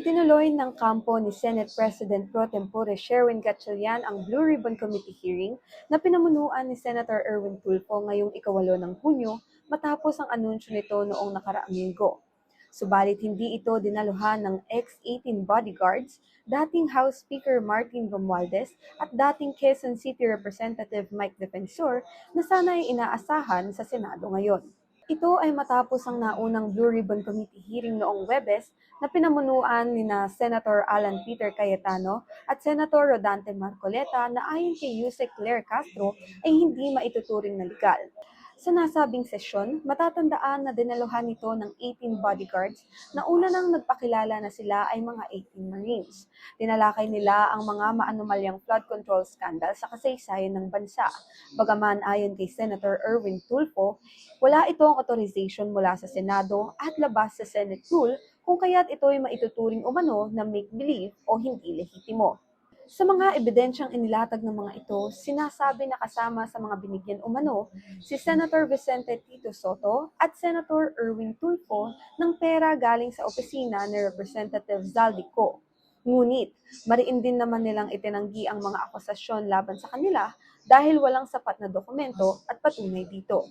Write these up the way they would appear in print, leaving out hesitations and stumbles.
Itinuloy ng kampo ni Senate President Pro Tempore Sherwin Gatchalian ang Blue Ribbon Committee hearing na pinamunuan ni Senator Erwin Tulfo ngayong 8 ng Hunyo matapos ang anunsyo nito noong nakaraang linggo. Subalit hindi ito dinaluhan ng ex-18 bodyguards, dating House Speaker Martin Romualdez at dating Quezon City Representative Mike Defensor na sana ay inaasahan sa Senado ngayon. Ito ay matapos ang naunang Blue Ribbon Committee hearing noong Webes na pinamunuan ni Senator Alan Peter Cayetano at Senator Rodante Marcoleta na ayon kay Yusek Claire Castro ay hindi maituturing na legal. Sa nasabing sesyon, matatandaan na dinaluhan nito ng 18 bodyguards na una nang nagpakilala na sila ay mga 18 Marines. Tinalakay nila ang mga maanumalyang flood control scandal sa kasaysayan ng bansa. Bagaman ayon kay Senator Erwin Tulfo, wala itong authorization mula sa Senado at labas sa Senate rule kung kaya't ito ay maituturing umano na make-believe o hindi lehitimo. Sa mga ebidensyang inilatag ng mga ito, sinasabi na kasama sa mga binigyan umano si Senator Vicente Tito Soto at Senator Erwin Tulfo ng pera galing sa opisina ni Representative Zaldico. Ngunit, mariin din naman nilang itinanggi ang mga akusasyon laban sa kanila dahil walang sapat na dokumento at patunay dito.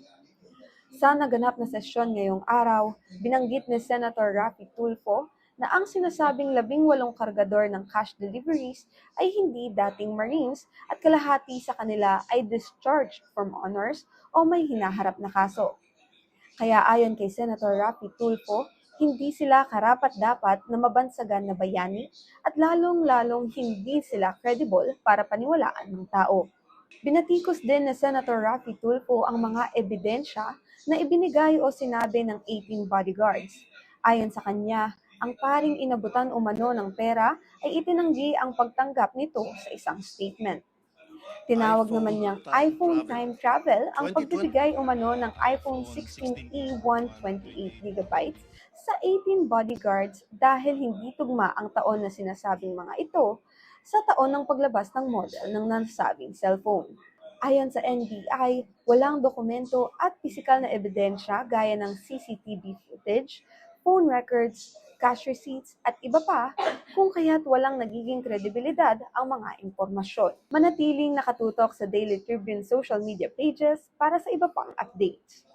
Sa naganap na sesyon ngayong araw, binanggit ni Senator Raffy Tulfo na ang sinasabing 18 kargador ng cash deliveries ay hindi dating Marines at kalahati sa kanila ay discharged from honors o may hinaharap na kaso. Kaya ayon kay Senator Raffy Tulfo, hindi sila karapat-dapat na mabansagan na bayani at lalong-lalong hindi sila credible para paniwalaan ng tao. Binatikos din ni Senator Raffy Tulfo ang mga ebidensya na ibinigay o sinabi ng 18 bodyguards. Ayon sa kanya, ang paring inabutan umano ng pera ay itinanggi ang pagtanggap nito sa isang statement. Tinawag naman niyang iPhone Time Travel ang pagbibigay umano ng iPhone 16e 128GB sa 18 bodyguards dahil hindi tugma ang taon na sinasabing mga ito sa taon ng paglabas ng model ng nasabing cellphone. Ayon sa NBI, walang dokumento at pisikal na ebidensya gaya ng CCTV footage, phone records, cash receipts at iba pa kung kaya't walang nagiging kredibilidad ang mga impormasyon. Manatiling nakatutok sa Daily Tribune social media pages para sa iba pang updates.